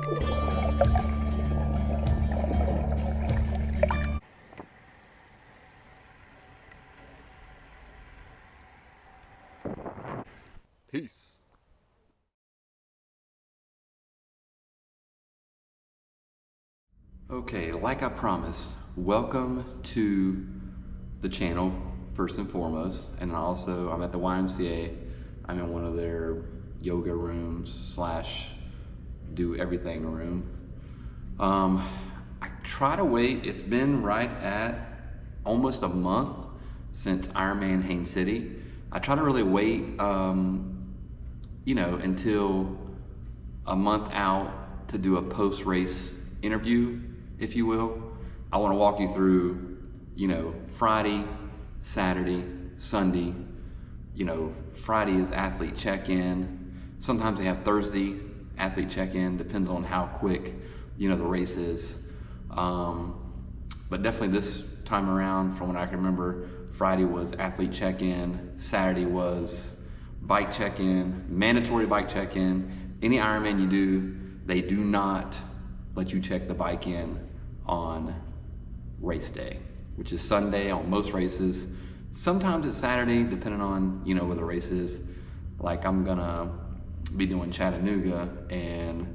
Peace. Okay, like I promised, welcome to the channel first and foremost, and also I'm at the YMCA. I'm in one of their yoga rooms slash do everything room. I try to wait. It's been right at almost a month since Ironman Haines City. I try to really wait, until a month out to do a post-race interview, if you will. I want to walk you through, Friday, Saturday, Sunday. Friday is athlete check-in. Sometimes they have Thursday athlete check-in, depends on how quick, the race is. But definitely this time around, from what I can remember, Friday was athlete check-in, Saturday was bike check-in, mandatory bike check-in. Any Ironman you do, they do not let you check the bike in on race day, which is Sunday on most races. Sometimes it's Saturday, depending on, where the race is. Like I'm gonna be doing Chattanooga, and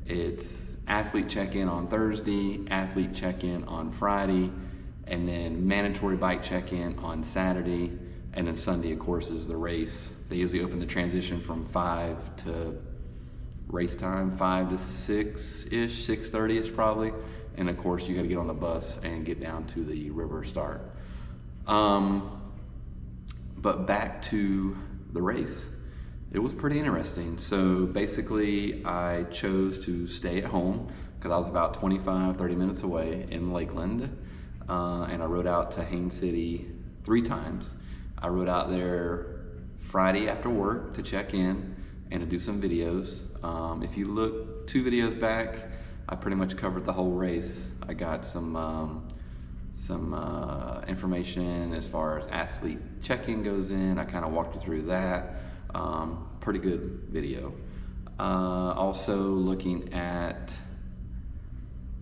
it's athlete check-in on Thursday, athlete check-in on Friday, and then mandatory bike check-in on Saturday, and then Sunday, of course, is the race. They usually open the transition from 5 to race time, 5 to 6-ish, 6:30-ish probably. And of course, you gotta get on the bus and get down to the river start. But back to the race. It was pretty interesting. So basically, I chose to stay at home because I was about 25, 30 minutes away in Lakeland. And I rode out to Haines City 3 times. I rode out there Friday after work to check in and to do some videos. If you look 2 videos back, I pretty much covered the whole race. I got some information as far as athlete check-in goes in. I kind of walked you through that. Pretty good video. Also looking at,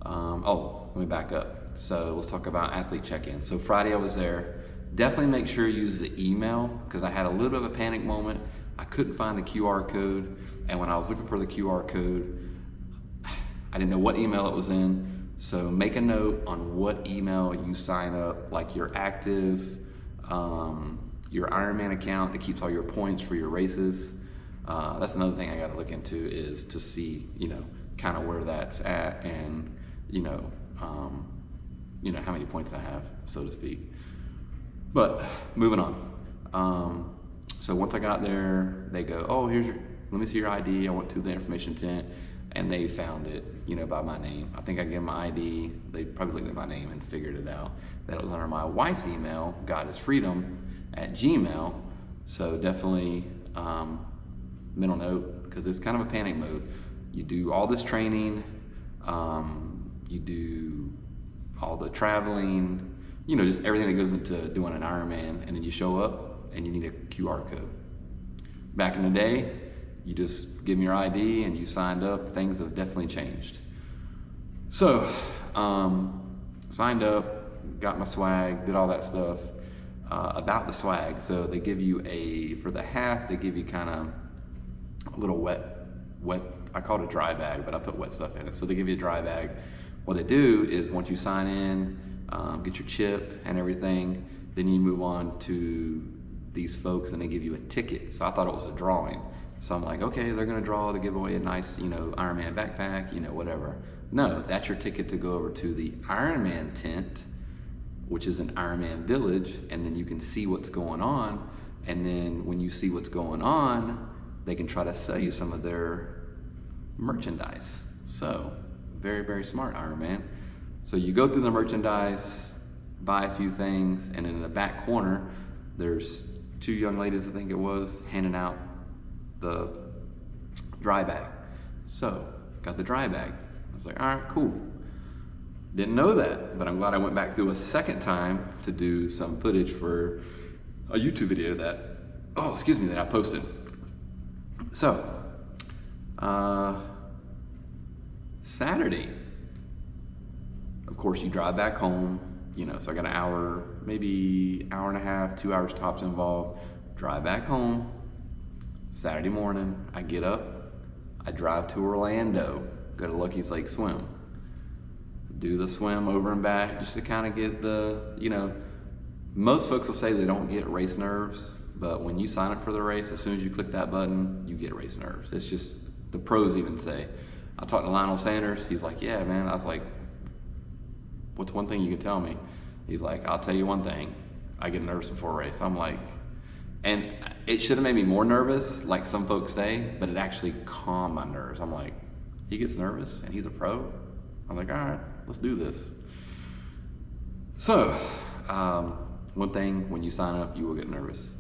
let me back up. So let's talk about athlete check-in. So Friday I was there. Definitely make sure you use the email, because I had a little bit of a panic moment. I couldn't find the QR code, and when I was looking for the QR code, I didn't know what email it was in. So make a note on what email you sign up, like your active, your Ironman account that keeps all your points for your races. That's another thing I got to look into, is to see, kind of where that's at, and how many points I have, so to speak. But moving on. So once I got there, they go, oh, let me see your ID. I went to the information tent, and they found it, by my name. I think I gave them my ID. They probably looked at my name and figured it out, that it was under my wife's email, godisfreedom@gmail. So definitely, mental note, because it's kind of a panic mode. You do all this training, you do all the traveling, just everything that goes into doing an Ironman, and then you show up and you need a QR code. Back in the day, you just give them your ID and you signed up. Things have definitely changed. So, signed up, got my swag, did all that stuff. About the swag, so they give you for the half, they give you kind of a little wet, I call it a dry bag, but I put wet stuff in it. So they give you a dry bag. What they do is, once you sign in, get your chip and everything, then you move on to these folks and they give you a ticket. So I thought it was a drawing. So I'm like, okay, they're gonna draw to give away a nice, Ironman backpack, whatever. No, that's your ticket to go over to the Ironman tent, which is an Ironman village, and then you can see what's going on. And then when you see what's going on, they can try to sell you some of their merchandise. So very, very smart, Ironman. So you go through the merchandise, buy a few things, and in the back corner, there's 2 young ladies, I think it was, handing out the dry bag. So got the dry bag. I was like, all right, cool. Didn't know that, but I'm glad I went back through a second time to do some footage for a YouTube video that I posted. So, Saturday, of course, you drive back home, you know, so I got an hour, maybe hour and a half, 2 hours tops involved. Drive back home. Saturday morning, I get up, I drive to Orlando, go to Lucky's Lake Swim. Do the swim over and back just to kind of get the, you know, most folks will say they don't get race nerves, but when you sign up for the race, as soon as you click that button, you get race nerves. It's just, the pros even say. I talked to Lionel Sanders, he's like, yeah, man. I was like, what's one thing you can tell me? He's like, I'll tell you one thing, I get nervous before a race. I'm like, and it should have made me more nervous, like some folks say, but it actually calmed my nerves. I'm like, he gets nervous and he's a pro? I'm like, all right, let's do this. So, one thing, when you sign up, you will get nervous.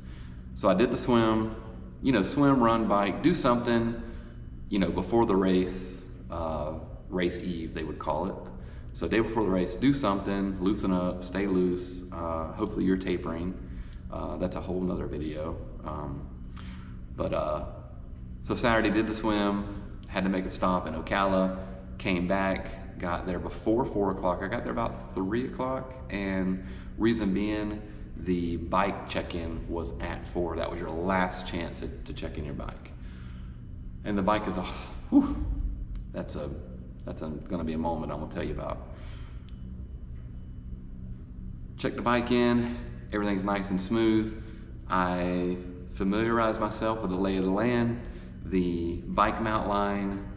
So I did the swim, you know, swim, run, bike, do something, you know, before the race, race eve, they would call it. So day before the race, do something, loosen up, stay loose. Hopefully you're tapering. That's a whole nother video. So Saturday did the swim, had to make a stop in Ocala, came back, got there before 4 o'clock. I got there about 3 o'clock, and reason being, the bike check-in was at 4. That was your last chance to check in your bike. And the bike is that's gonna be a moment I'm gonna tell you about. Check the bike in, everything's nice and smooth. I familiarized myself with the lay of the land, the bike mount line,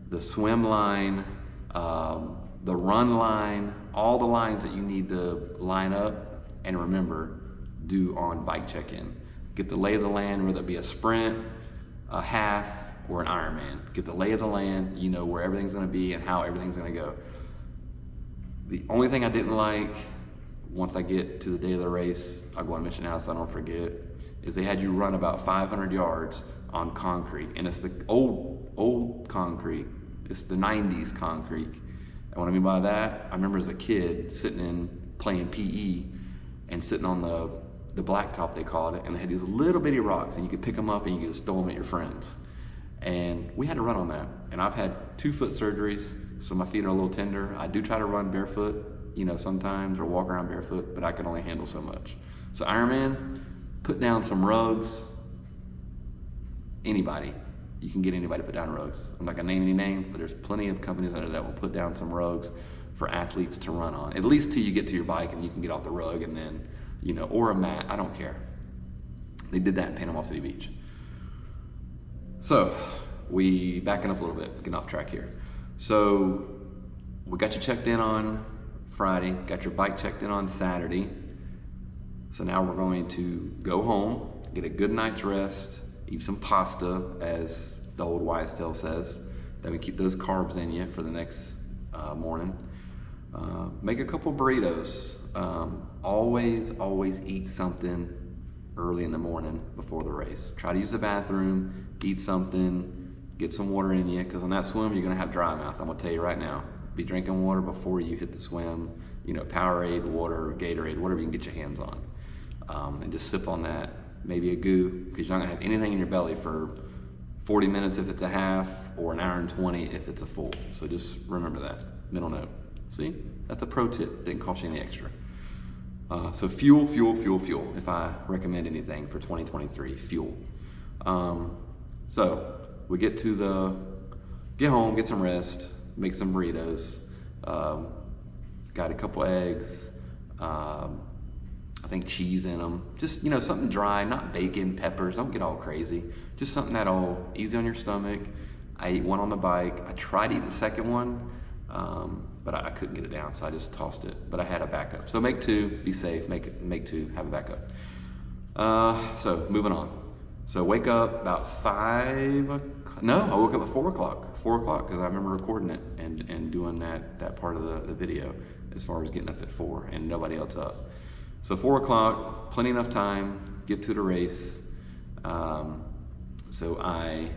the swim line, the run line, all the lines that you need to line up. And remember, do on bike check-in. Get the lay of the land, whether it be a sprint, a half, or an Ironman. Get the lay of the land, you know where everything's gonna be and how everything's gonna go. The only thing I didn't like, once I get to the day of the race, I'll go and mention now so I don't forget, is they had you run about 500 yards on concrete. And it's the old concrete. It's the 90s concrete. And what I mean by that, I remember as a kid sitting in playing PE and sitting on the blacktop, they called it, and they had these little bitty rocks, and you could pick them up and you could just throw them at your friends. And we had to run on that. And I've had 2 foot surgeries, so my feet are a little tender. I do try to run barefoot, you know, sometimes, or walk around barefoot, but I can only handle so much. So Ironman, put down some rugs. Anybody, you can get anybody to put down rugs. I'm not gonna name any names, but there's plenty of companies out there that will put down some rugs for athletes to run on, at least till you get to your bike and you can get off the rug, and then, you know, or a mat, I don't care. They did that in Panama City Beach. So, we backing up a little bit, getting off track here. So, we got you checked in on Friday, got your bike checked in on Saturday. So now we're going to go home, get a good night's rest, eat some pasta, as the old wise tale says. That we keep those carbs in you for the next morning. Make a couple burritos. Always eat something early in the morning before the race. Try to use the bathroom, eat something, get some water in you, because on that swim you're gonna have dry mouth. I'm gonna tell you right now. Be drinking water before you hit the swim. You know, Powerade, water, Gatorade, whatever you can get your hands on. And just sip on that. Maybe a goo, because you're not gonna have anything in your belly for 40 minutes if it's a half, or an hour and 20 if it's a full. So just remember that, mental note. See, that's a pro tip, didn't cost you any extra. So fuel. If I recommend anything for 2023, fuel. So we get home, get some rest, make some burritos. Got a couple eggs, I think cheese in them. Just, you know, something dry, not bacon, peppers, don't get all crazy. Just something that'll easy on your stomach. I ate one on the bike. I tried to eat the second one, but I couldn't get it down, so I just tossed it. But I had a backup. So make 2, be safe, make 2, have a backup. So moving on. So wake up about 5 o'clock. No, I woke up at 4 o'clock. 4 o'clock, because I remember recording it and doing that part of the video, as far as getting up at 4 and nobody else up. So 4 o'clock, plenty enough time, get to the race. So I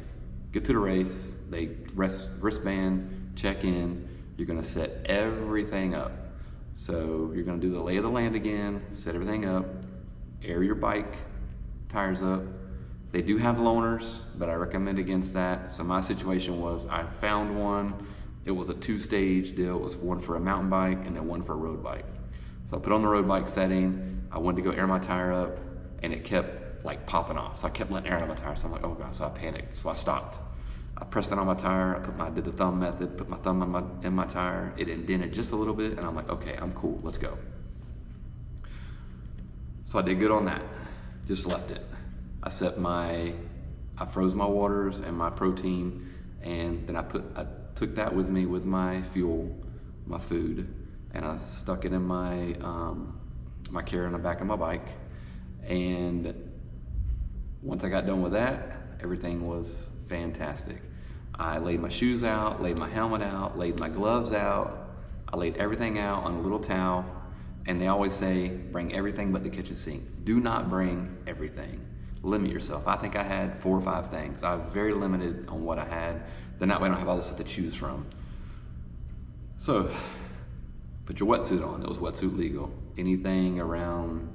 get to the race, they wristband, check in, you're gonna set everything up. So you're gonna do the lay of the land again, set everything up, air your bike, tires up. They do have loaners, but I recommend against that. So my situation was I found one it was a 2-stage deal. It was one for a mountain bike and then one for a road bike. So I put on the road bike setting. I wanted to go air my tire up, and it kept like popping off. So I kept letting air out of my tire. So I'm like, oh God, so I panicked. So I stopped. I pressed it on my tire. I did the thumb method, put my thumb in my tire. It indented just a little bit, and I'm like, okay, I'm cool, let's go. So I did good on that, just left it. I froze my waters and my protein, and then I took that with me with my fuel, my food, and I stuck it in my my carrier on the back of my bike. And once I got done with that, everything was fantastic. I laid my shoes out, laid my helmet out, laid my gloves out. I laid everything out on a little towel. And they always say, bring everything but the kitchen sink. Do not bring everything. Limit yourself. I think I had 4 or 5 things. I was very limited on what I had. Then that way I don't have all this stuff to choose from. So, put your wetsuit on. It was wetsuit legal. Anything around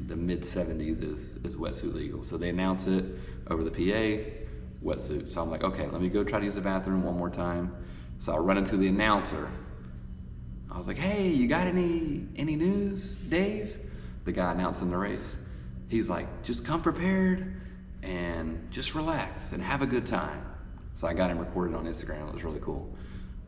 the mid-70s is wetsuit legal. So they announce it over the PA, wetsuit. So I'm like, okay, let me go try to use the bathroom one more time. So I run into the announcer. I was like, hey, you got any news, Dave? The guy announcing the race. He's like, just come prepared and just relax and have a good time. So I got him recorded on Instagram. It was really cool.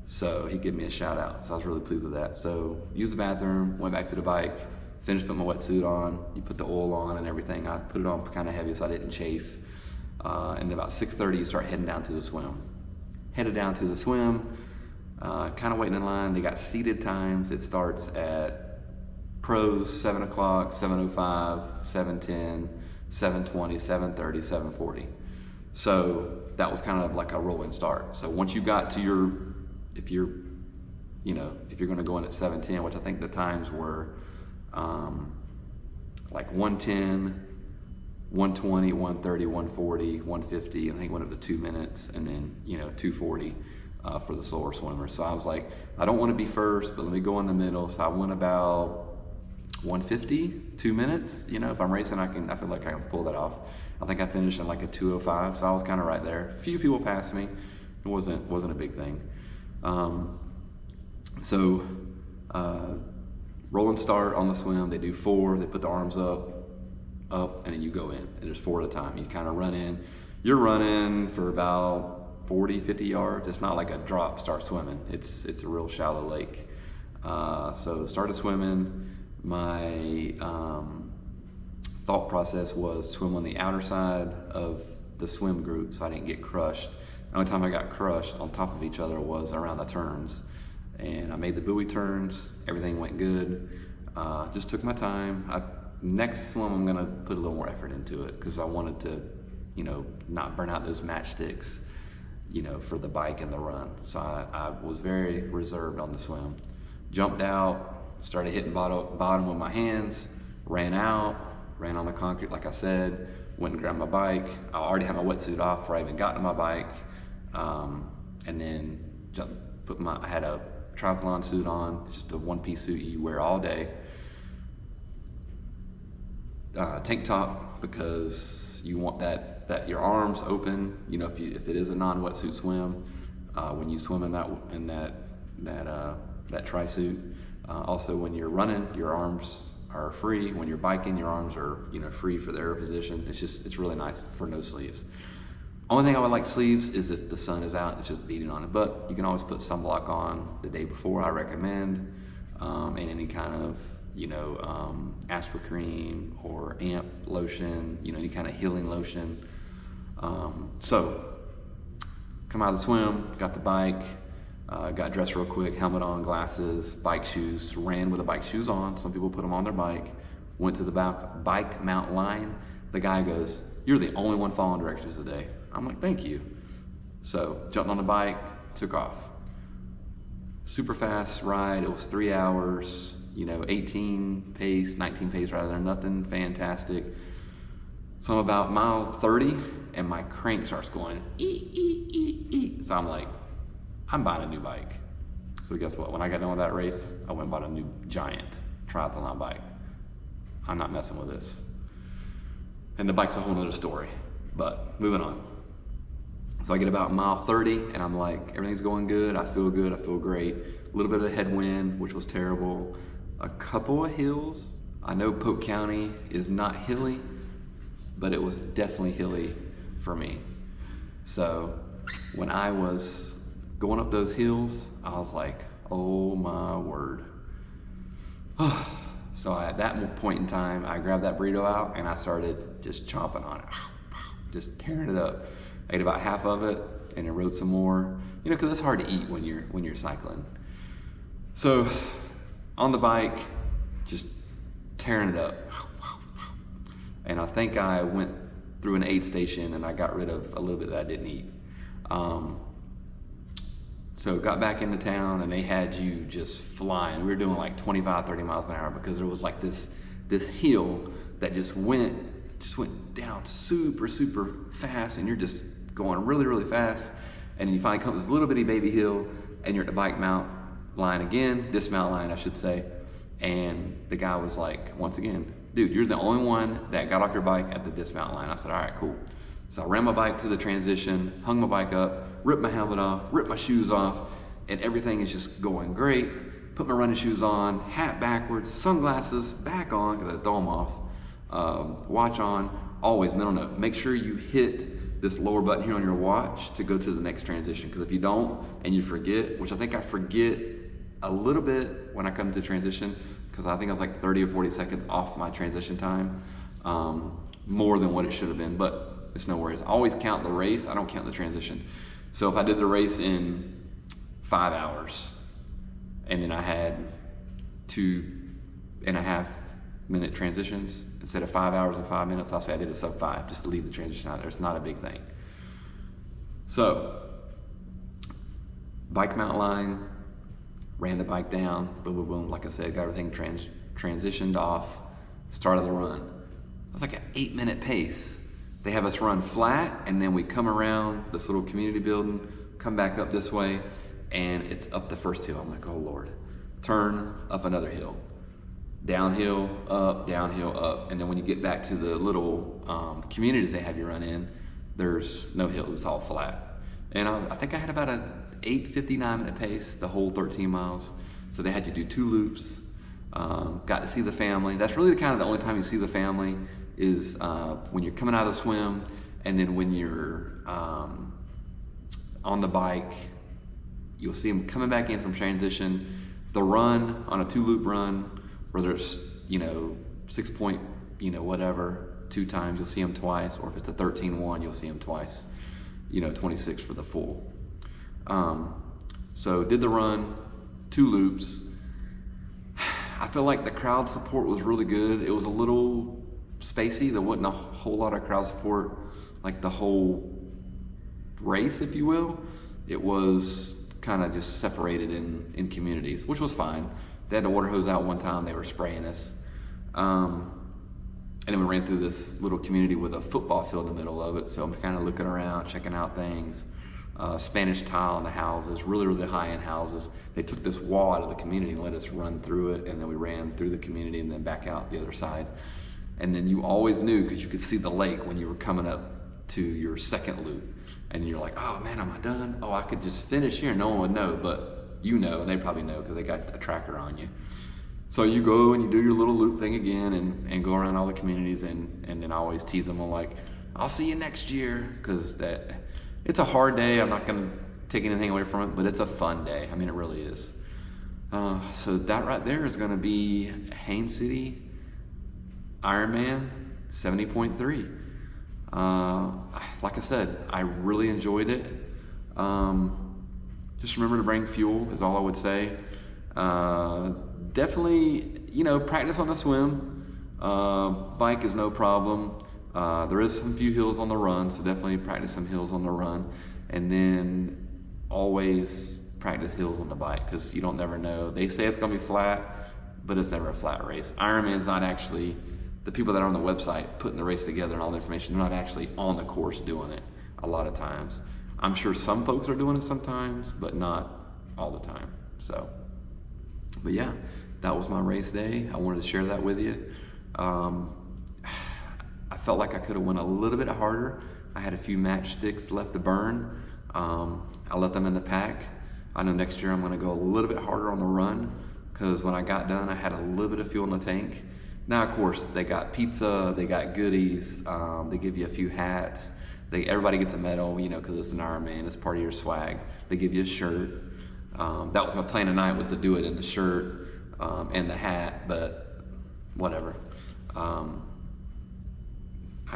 So he gave me a shout out. So I was really pleased with that. So used the bathroom, went back to the bike, finished putting my wetsuit on. You put the oil on and everything. I put it on kind of heavy so I didn't chafe. And about 6:30, you start heading down to the swim. Headed down to the swim. Kind of waiting in line. They got seated times. It starts at pros 7 o'clock, 7:05, 7:10, 7:20, 7:30, 7:40. So that was kind of like a rolling start. So once you got to if you're going to go in at 7:10, which I think the times were like 1:10, 1:20, 1:30, 1:40, 1:50, and I think went up to 2 minutes, and then 2:40. For the slower swimmers. So I was like, I don't want to be first, but let me go in the middle. So I went about 1:50, 2 minutes. If I'm racing, I feel like I can pull that off. I think I finished in like a 2:05, so I was kind of right there. A few people passed me. It wasn't a big thing. Rolling start on the swim. They do 4. They put the arms up, and then you go in. And there's 4 at a time. You kind of run in. You're running for about 40, 50 yards. It's not like a drop, start swimming. It's a real shallow lake. So started swimming. My thought process was swim on the outer side of the swim group so I didn't get crushed. The only time I got crushed on top of each other was around the turns. And I made the buoy turns. Everything went good. Just took my time. Next swim, I'm gonna put a little more effort into it because I wanted to, not burn out those matchsticks, for the bike and the run. So I was very reserved on the swim. Jumped out, started hitting bottom with my hands, ran on the concrete like I said, went and grabbed my bike. I already had my wetsuit off before I even got to my bike. And then I had a triathlon suit on, just a one-piece suit you wear all day. Tank top, because you want that your arms open. If it is a non-wetsuit swim, when you swim in that tri-suit. Also, when you're running, your arms are free. When you're biking, your arms are free for the air position. It's really nice for no sleeves. Only thing I would like sleeves is if the sun is out, it's just beating on it. But you can always put sunblock on the day before, I recommend, and any kind of Aspercreme or Amp lotion, any kind of healing lotion. So come out of the swim, got the bike, got dressed real quick, helmet on, glasses, bike shoes, ran with the bike shoes on. Some people put them on their bike, went to the bike mount line. The guy goes, "You're the only one following directions today." I'm like, "Thank you." So jumped on the bike, took off. Super fast ride. It was 3 hours, 18 pace, 19 pace right there, nothing fantastic. So I'm about mile 30 and my crank starts going, So I'm like, I'm buying a new bike. So guess what? When I got done with that race, I went and bought a new giant triathlon bike. I'm not messing with this. And the bike's a whole nother story, but moving on. So I get about mile 30 and I'm like, everything's going good, I feel great. A little bit of a headwind, which was terrible. A couple of hills. I know Polk County is not hilly, but it was definitely hilly for me. So when I was going up those hills, I was like, oh my word. So at that point in time, I grabbed that burrito out and I started just chomping on it, just tearing it up. I ate about half of it and I rode some more, you know, because it's hard to eat when you're cycling. So on the bike, just tearing it up. And I think I went through an aid station and I got rid of a little bit that I didn't eat. So got back into town and they had you just flying. We were doing like 25, 30 miles an hour because there was like this hill that just went down super, super fast, and you're just going really, really fast. And you finally come to this little bitty baby hill and you're at the bike mount line again, dismount line I should say. And the guy was like, once again, dude, you're the only one that got off your bike at the dismount line. I said, all right, cool. So I ran my bike to the transition, hung my bike up, ripped my helmet off, ripped my shoes off, and everything is just going great. Put my running shoes on, hat backwards, sunglasses back on, because I throw them off, watch on. Always, mental note, make sure you hit this lower button here on your watch to go to the next transition, because if you don't and you forget, which I think I forget a little bit when I come to transition, because I think I was like 30 or 40 seconds off my transition time, more than what it should have been, but it's no worries. I always count the race, I don't count the transition. So if I did the race in 5 hours, and then I had 2.5 minute transitions, instead of 5 hours and 5 minutes, I'll say I did a sub 5, just to leave the transition out there. It's not a big thing. So, bike mount line, ran the bike down, boom, boom, boom, like I said, got everything transitioned off, started the run. It was like an 8-minute pace. They have us run flat, and then we come around this little community building, come back up this way, and it's up the first hill. I'm like, oh Lord. Turn, up another hill. Downhill, up, and then when you get back to the little communities they have you run in, there's no hills, it's all flat. And I think I had about an 8:59 minute pace the whole 13 miles. So they had you do 2 loops, got to see the family. That's really the only time you see the family is when you're coming out of the swim, and then when you're on the bike, you'll see them coming back in from transition. The run, on a 2-loop run, where there's, 6 point, whatever, 2 times, you'll see them twice, or if it's a 13-1, you'll see them twice, 26 for the full. So did the run, 2 loops. I feel like the crowd support was really good. It was a little spacey. There wasn't a whole lot of crowd support, like the whole race, if you will. It was kind of just separated in communities, which was fine. They had the water hose out one time, they were spraying us. And then we ran through this little community with a football field in the middle of it, so I'm kind of looking around, checking out things. Spanish tile in the houses, really, really high-end houses. They took this wall out of the community and let us run through it, and then we ran through the community and then back out the other side. And then you always knew, because you could see the lake when you were coming up to your second loop. And you're like, oh man, am I done? Oh, I could just finish here, no one would know, but you know, and they probably know because they got a tracker on you. So you go and you do your little loop thing again and go around all the communities, and then I always tease them, I'm like, I'll see you next year, because it's a hard day. I'm not gonna take anything away from it, but it's a fun day. I mean, it really is. So that right there is gonna be Haines City Ironman 70.3. Like I said, I really enjoyed it. Just remember to bring fuel is all I would say. Definitely, practice on the swim. Bike is no problem. There is some few hills on the run, so definitely practice some hills on the run. And then always practice hills on the bike, because you don't never know. They say it's gonna be flat, but it's never a flat race. Ironman's not actually, the people that are on the website putting the race together and all the information, they're not actually on the course doing it a lot of times. I'm sure some folks are doing it sometimes, but not all the time. So, but yeah, that was my race day. I wanted to share that with you. I felt like I could have went a little bit harder, I had a few matchsticks left to burn. I let them in the pack. I know next year I'm gonna go a little bit harder on the run, because when I got done, I had a little bit of fuel in the tank. Now, of course, they got pizza, they got goodies, they give you a few hats. Everybody gets a medal, you know, because it's an Ironman, it's part of your swag. They give you a shirt. That was my plan tonight, was to do it in the shirt and the hat, but whatever. I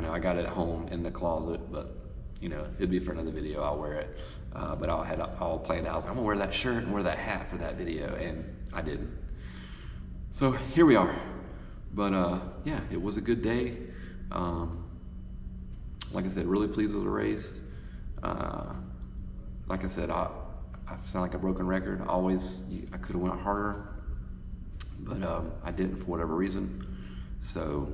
know I got it at home in the closet, but you know, it'd be for another video, I'll wear it. But I had all planned out. I was like, I'm gonna wear that shirt and wear that hat for that video, and I didn't. So here we are. But yeah, it was a good day. Like I said, really pleased with the race. Like I said, I sound like a broken record. I could have went harder, but I didn't for whatever reason. So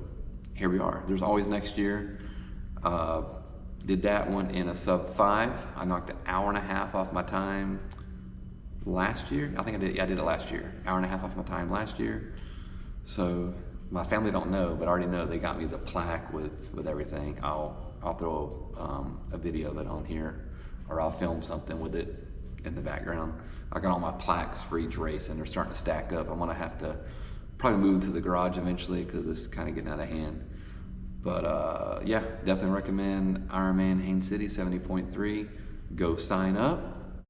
here we are. There's always next year. Did that one in a sub-5. I knocked an hour and a half off my time last year. I think I did. Yeah, I did it last year. Hour and a half off my time last year. So my family don't know, but I already know they got me the plaque with everything. I'll throw a video of it on here, or I'll film something with it in the background. I got all my plaques for each race, and they're starting to stack up. I'm gonna have to probably move to the garage eventually, because it's kind of getting out of hand. But yeah, definitely recommend Ironman Haines City 70.3. Go sign up.